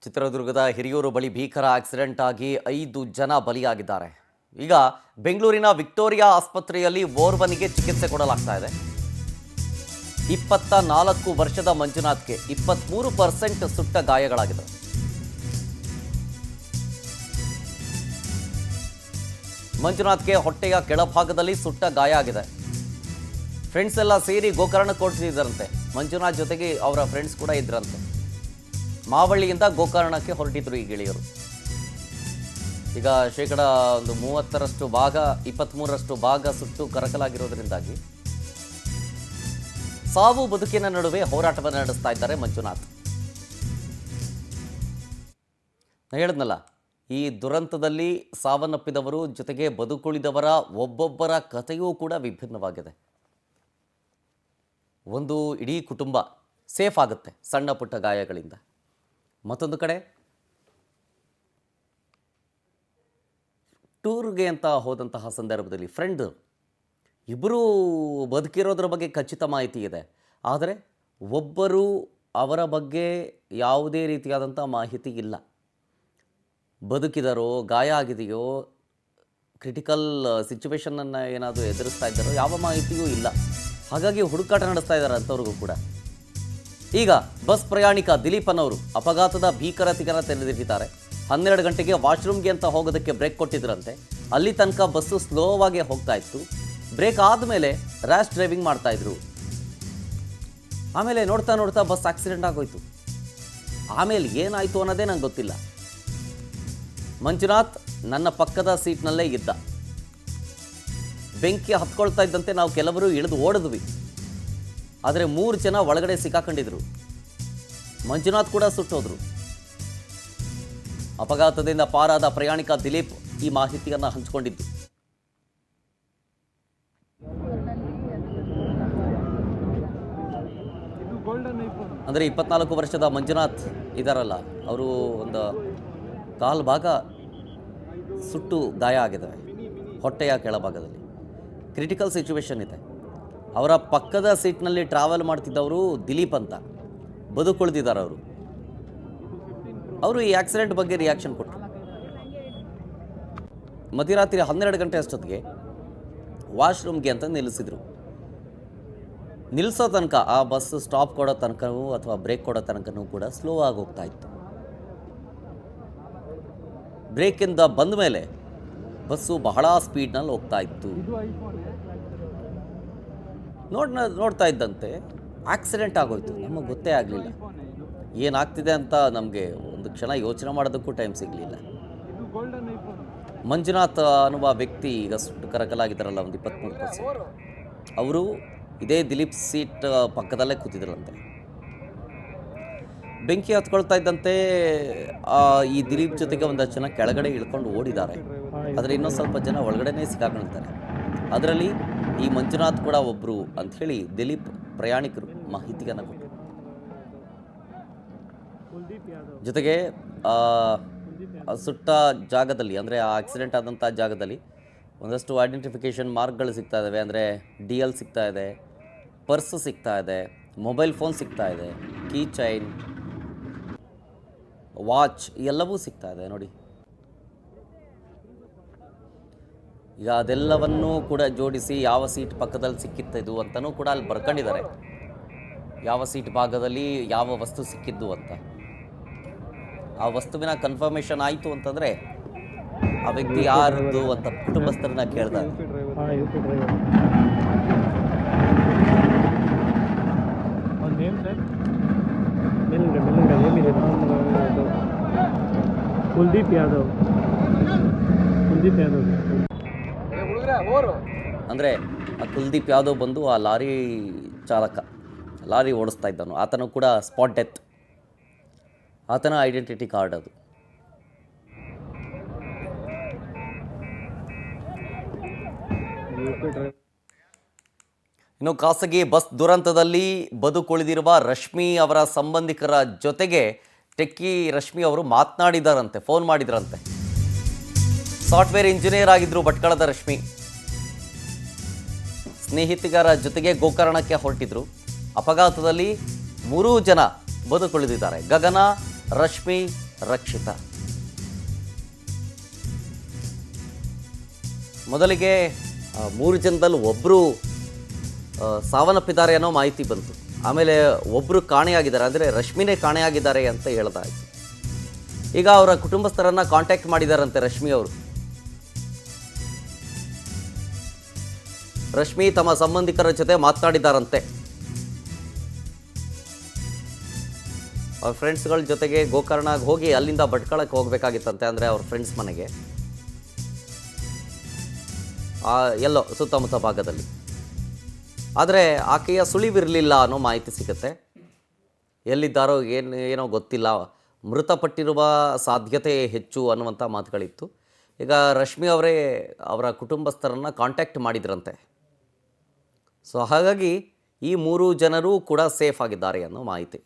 ಚಿತ್ರದುರ್ಗದ ಹಿರಿಯೂರು ಬಳಿ ಭೀಕರ ಆಕ್ಸಿಡೆಂಟ್ ಆಗಿ 5 ಜನ ಬಲಿಯಾಗಿದ್ದಾರೆ. ಈಗ ಬೆಂಗಳೂರಿನ ವಿಕ್ಟೋರಿಯಾ ಆಸ್ಪತ್ರೆಯಲ್ಲಿ ಓರ್ವನಿಗೆ ಚಿಕಿತ್ಸೆ ಕೊಡಲಾಗ್ತಾ ಇದೆ. 24 ವರ್ಷದ ಮಂಜುನಾಥ್ಗೆ 23% ಸುಟ್ಟ ಗಾಯಗಳಾಗಿದೆ. ಮಂಜುನಾಥ್ಗೆ ಹೊಟ್ಟೆಯ ಕೆಳಭಾಗದಲ್ಲಿ ಸುಟ್ಟ ಗಾಯ ಆಗಿದೆ. ಫ್ರೆಂಡ್ಸ್ ಎಲ್ಲ ಸೇರಿ ಗೋಕರ್ಣಕ್ಕೆ ಹೊರಟಿದ್ದರಂತೆ. ಮಂಜುನಾಥ್ ಜೊತೆಗೆ ಅವರ ಫ್ರೆಂಡ್ಸ್ ಕೂಡ ಇದ್ರಂತೆ. ಮಾವಳ್ಳಿಯಿಂದ ಗೋಕರ್ಣಕ್ಕೆ ಹೊರಟಿದ್ರು ಈ ಗೆಳೆಯರು. ಈಗ ಶೇಕಡ 30ರಷ್ಟು ಭಾಗ 23ರಷ್ಟು ಭಾಗ ಸುಟ್ಟು ಕರಕಲಾಗಿರೋದ್ರಿಂದಾಗಿ ಸಾವು ಬದುಕಿನ ನಡುವೆ ಹೋರಾಟವನ್ನು ನಡೆಸ್ತಾ ಇದ್ದಾರೆ ಮಂಜುನಾಥ್. ನಾನು ಹೇಳಿದ್ನಲ್ಲ, ಈ ದುರಂತದಲ್ಲಿ ಸಾವನ್ನಪ್ಪಿದವರು ಜೊತೆಗೆ ಬದುಕುಳಿದವರ ಒಬ್ಬೊಬ್ಬರ ಕಥೆಯೂ ಕೂಡ ವಿಭಿನ್ನವಾಗಿದೆ. ಒಂದು ಇಡೀ ಕುಟುಂಬ ಸೇಫ್ ಆಗುತ್ತೆ ಸಣ್ಣ ಪುಟ್ಟ ಗಾಯಗಳಿಂದ. ಮತ್ತೊಂದು ಕಡೆ ಟೂರ್ಗೆ ಅಂತ ಹೋದಂತಹ ಸಂದರ್ಭದಲ್ಲಿ ಫ್ರೆಂಡ್ ಇಬ್ಬರೂ ಬದುಕಿರೋದ್ರ ಬಗ್ಗೆ ಖಚಿತ ಮಾಹಿತಿ ಇದೆ, ಆದರೆ ಒಬ್ಬರು ಅವರ ಬಗ್ಗೆ ಯಾವುದೇ ರೀತಿಯಾದಂಥ ಮಾಹಿತಿ ಇಲ್ಲ. ಬದುಕಿದರೋ, ಗಾಯ ಆಗಿದೆಯೋ, ಕ್ರಿಟಿಕಲ್ ಸಿಚುವೇಶನನ್ನು ಏನಾದರೂ ಎದುರಿಸ್ತಾ ಇದ್ದಾರೋ ಯಾವ ಮಾಹಿತಿಯೂ ಇಲ್ಲ. ಹಾಗಾಗಿ ಹುಡುಕಾಟ ನಡೆಸ್ತಾ ಇದ್ದಾರೆ ಅಂಥವ್ರಿಗೂ ಕೂಡ. ಈಗ ಬಸ್ ಪ್ರಯಾಣಿಕ ದಿಲೀಪ್ ಅನ್ನೋರು ಅಪಘಾತದ ಭೀಕರತೆಯನ್ನು ತೆರೆದಿಟ್ಟಿದ್ದಾರೆ. 12 ಗಂಟೆಗೆ ವಾಶ್ರೂಮ್ಗೆ ಅಂತ ಹೋಗೋದಕ್ಕೆ ಬ್ರೇಕ್ ಕೊಟ್ಟಿದ್ರಂತೆ. ಅಲ್ಲಿ ತನಕ ಬಸ್ಸು ಸ್ಲೋವಾಗಿ ಹೋಗ್ತಾ ಇತ್ತು. ಬ್ರೇಕ್ ಆದಮೇಲೆ ರ್ಯಾಶ್ ಡ್ರೈವಿಂಗ್ ಮಾಡ್ತಾ ಇದ್ರು. ಆಮೇಲೆ ನೋಡ್ತಾ ನೋಡ್ತಾ ಬಸ್ ಆಕ್ಸಿಡೆಂಟ್ ಆಗೋಯ್ತು. ಆಮೇಲೆ ಏನಾಯಿತು ಅನ್ನೋದೇ ನಂಗೆ ಗೊತ್ತಿಲ್ಲ. ಮಂಜುನಾಥ್ ನನ್ನ ಪಕ್ಕದ ಸೀಟ್ನಲ್ಲೇ ಇದ್ದ. ಬೆಂಕಿ ಹತ್ಕೊಳ್ತಾ ಇದ್ದಂತೆ ನಾವು ಕೆಲವರು ಇಳಿದು ಓಡಿದ್ವಿ. ಆದರೆ 3 ಜನ ಒಳಗಡೆ ಸಿಕ್ಕಾಕೊಂಡಿದ್ರು. ಮಂಜುನಾಥ್ ಕೂಡ ಸುಟ್ಟೋದ್ರು. ಅಪಘಾತದಿಂದ ಪಾರಾದ ಪ್ರಯಾಣಿಕ ದಿಲೀಪ್ ಈ ಮಾಹಿತಿಯನ್ನು ಹಂಚಿಕೊಂಡಿದ್ದು. ಅಂದರೆ 24 ವರ್ಷದ ಮಂಜುನಾಥ್ ಇದಾರಲ್ಲ, ಅವರು ಒಂದು ಕಾಲು ಭಾಗ ಸುಟ್ಟು ಗಾಯ ಆಗಿದ್ದಾವೆ. ಹೊಟ್ಟೆಯ ಕೆಳಭಾಗದಲ್ಲಿ ಕ್ರಿಟಿಕಲ್ ಸಿಚುವೇಶನ್ ಇದೆ. ಅವರ ಪಕ್ಕದ ಸೀಟ್ನಲ್ಲಿ ಟ್ರಾವೆಲ್ ಮಾಡ್ತಿದ್ದವರು ದಿಲೀಪ್ ಅಂತ, ಬದುಕುಳಿದಿದ್ದಾರೆ ಅವರು. ಅವರು ಈ ಆಕ್ಸಿಡೆಂಟ್ ಬಗ್ಗೆ ರಿಯಾಕ್ಷನ್ ಕೊಟ್ಟರು. ಮಧ್ಯರಾತ್ರಿ 12 ಗಂಟೆ ಅಷ್ಟೊತ್ತಿಗೆ ವಾಶ್ರೂಮ್ಗೆ ಅಂತ ನಿಲ್ಲಿಸಿದ್ರು. ನಿಲ್ಲಿಸೋ ತನಕ, ಆ ಬಸ್ ಸ್ಟಾಪ್ ಕೊಡೋ ತನಕವೂ ಅಥವಾ ಬ್ರೇಕ್ ಕೊಡೋ ತನಕನೂ ಕೂಡ ಸ್ಲೋ ಆಗಿ ಹೋಗ್ತಾ ಇತ್ತು. ಬ್ರೇಕಿಂದ ಬಂದ ಮೇಲೆ ಬಸ್ಸು ಬಹಳ ಸ್ಪೀಡ್ನಲ್ಲಿ ಹೋಗ್ತಾ ಇತ್ತು. ನೋಡ್ತಾ ಇದ್ದಂತೆ ಆಕ್ಸಿಡೆಂಟ್ ಆಗೋಯ್ತು. ನಮಗೆ ಗೊತ್ತೇ ಆಗಲಿಲ್ಲ ಏನಾಗ್ತಿದೆ ಅಂತ. ನಮಗೆ ಒಂದು ಕ್ಷಣ ಯೋಚನೆ ಮಾಡೋದಕ್ಕೂ ಟೈಮ್ ಸಿಗಲಿಲ್ಲ. ಮಂಜುನಾಥ್ ಅನ್ನುವ ವ್ಯಕ್ತಿ ಈಗ ಸುಟ್ಟು ಕರಕಲಾಗಿದ್ದಾರಲ್ಲ, ಒಂದು 23%, ಅವರು ಇದೇ ದಿಲೀಪ್ ಸೀಟ್ ಪಕ್ಕದಲ್ಲೇ ಕೂತಿದ್ರಂತೆ. ಬೆಂಕಿ ಹತ್ಕೊಳ್ತಾ ಇದ್ದಂತೆ ಈ ದಿಲೀಪ್ ಜೊತೆಗೆ ಒಂದಷ್ಟು ಜನ ಕೆಳಗಡೆ ಇಳ್ಕೊಂಡು ಓಡಿದ್ದಾರೆ. ಆದರೆ ಇನ್ನೂ ಸ್ವಲ್ಪ ಜನ ಒಳಗಡೆನೇ ಸಿಕ್ಕಾಕೊಳ್ತಾರೆ. ಅದರಲ್ಲಿ ಈ ಮಂಜುನಾಥ್ ಕೂಡ ಒಬ್ಬರು ಅಂಥೇಳಿ ದಿಲೀಪ್ ಪ್ರಯಾಣಿಕರು ಮಾಹಿತಿಯನ್ನು ಕೊಟ್ಟರು. ಜೊತೆಗೆ ಸುಟ್ಟ ಜಾಗದಲ್ಲಿ, ಅಂದರೆ ಆ ಆಕ್ಸಿಡೆಂಟ್ ಆದಂಥ ಜಾಗದಲ್ಲಿ ಒಂದಷ್ಟು ಐಡೆಂಟಿಫಿಕೇಷನ್ ಮಾರ್ಕ್ಗಳು ಸಿಗ್ತಾ ಇದ್ದಾವೆ. ಅಂದರೆ DL ಸಿಗ್ತಾ ಇದೆ, ಪರ್ಸ್ ಸಿಗ್ತಾ ಇದೆ, ಮೊಬೈಲ್ ಫೋನ್ ಸಿಗ್ತಾ ಇದೆ, ಕೀ ಚೈನ್, ವಾಚ್ ಎಲ್ಲವೂ ಸಿಗ್ತಾ ಇದೆ ನೋಡಿ. ಈಗ ಅದೆಲ್ಲವನ್ನೂ ಕೂಡ ಜೋಡಿಸಿ ಯಾವ ಸೀಟ್ ಪಕ್ಕದಲ್ಲಿ ಸಿಕ್ಕಿತ್ತು ಅಂತಲೂ ಕೂಡ ಅಲ್ಲಿ ಬರ್ಕೊಂಡಿದ್ದಾರೆ. ಯಾವ ಸೀಟ್ ಭಾಗದಲ್ಲಿ ಯಾವ ವಸ್ತು ಸಿಕ್ಕಿದ್ದು ಅಂತ. ಆ ವಸ್ತುವಿನ ಕನ್ಫರ್ಮೇಷನ್ ಆಯಿತು ಅಂತಂದರೆ ಆ ವ್ಯಕ್ತಿ ಯಾರದ್ದು ಅಂತ ಕುಟುಂಬಸ್ಥರನ್ನ ಕೇಳಿದಾಗ ಕುಲ್ದೀಪ್ ಯಾದವ್ ಅಂದರೆ ಆ ಕುಲ್ದೀಪ್ ಯಾದವ್ ಬಂದು ಆ ಲಾರಿ ಚಾಲಕ, ಲಾರಿ ಓಡಿಸ್ತಾ ಇದ್ದನು, ಆತನು ಕೂಡ ಸ್ಪಾಟ್ ಡೆತ್. ಆತನ ಐಡೆಂಟಿಟಿ ಕಾರ್ಡ್ ಅದು. ಇನ್ನು ಖಾಸಗಿ ಬಸ್ ದುರಂತದಲ್ಲಿ ಬದುಕುಳಿದಿರುವ ರಶ್ಮಿ ಅವರ ಸಂಬಂಧಿಕರ ಜೊತೆಗೆ ಟೆಕ್ಕಿ ರಶ್ಮಿ ಅವರು ಮಾತನಾಡಿದಾರಂತೆ, ಫೋನ್ ಮಾಡಿದ್ರಂತೆ. ಸಾಫ್ಟ್ವೇರ್ ಇಂಜಿನಿಯರ್ ಆಗಿದ್ದರು ಭಟ್ಕಳದ ರಶ್ಮಿ. ಸ್ನೇಹಿತರ ಜೊತೆಗೆ ಗೋಕರ್ಣಕ್ಕೆ ಹೊರಟಿದ್ರು. ಅಪಘಾತದಲ್ಲಿ 3 ಜನ ಬದುಕುಳಿದಿದ್ದಾರೆ. ಗಗನ, ರಶ್ಮಿ, ರಕ್ಷಿತಾ. ಮೊದಲಿಗೆ 3 ಜನದಲ್ಲಿ ಒಬ್ಬರು ಸಾವನ್ನಪ್ಪಿದ್ದಾರೆ ಅನ್ನೋ ಮಾಹಿತಿ ಬಂತು. ಆಮೇಲೆ ಒಬ್ಬರು ಕಾಣೆಯಾಗಿದ್ದಾರೆ, ಅಂದರೆ ರಶ್ಮಿನೇ ಕಾಣೆಯಾಗಿದ್ದಾರೆ ಅಂತ ಹೇಳ್ದಾಯ್ತು. ಈಗ ಅವರ ಕುಟುಂಬಸ್ಥರನ್ನು ಕಾಂಟ್ಯಾಕ್ಟ್ ಮಾಡಿದಾರಂತೆ ರಶ್ಮಿ ಅವರು. ರಶ್ಮಿ ತಮ್ಮ ಸಂಬಂಧಿಕರ ಜೊತೆ ಮಾತನಾಡಿದ್ದಾರಂತೆ. ಅವ್ರ ಫ್ರೆಂಡ್ಸ್ಗಳ ಜೊತೆಗೆ ಗೋಕರ್ಣಗೆ ಹೋಗಿ ಅಲ್ಲಿಂದ ಭಟ್ಕಳಕ್ಕೆ ಹೋಗಬೇಕಾಗಿತ್ತಂತೆ, ಅಂದರೆ ಅವ್ರ ಫ್ರೆಂಡ್ಸ್ ಮನೆಗೆ, ಎಲ್ಲೋ ಸುತ್ತಮುತ್ತ ಭಾಗದಲ್ಲಿ. ಆದರೆ ಆಕೆಯ ಸುಳಿವಿರಲಿಲ್ಲ ಅನ್ನೋ ಮಾಹಿತಿ ಸಿಗುತ್ತೆ. ಎಲ್ಲಿದ್ದಾರೋ ಏನೋ ಗೊತ್ತಿಲ್ಲ, ಮೃತಪಟ್ಟಿರುವ ಸಾಧ್ಯತೆ ಹೆಚ್ಚು ಅನ್ನುವಂಥ ಮಾತುಗಳಿತ್ತು. ಈಗ ರಶ್ಮಿ ಅವರೇ ಅವರ ಕುಟುಂಬಸ್ಥರನ್ನು ಕಾಂಟ್ಯಾಕ್ಟ್ ಮಾಡಿದ್ರಂತೆ. ಸೊ ಹಾಗಾಗಿ ಈ 3 ಜನರು ಕೂಡ ಸೇಫ್ ಆಗಿದ್ದಾರೆ ಅನ್ನೋ ಮಾಹಿತಿ.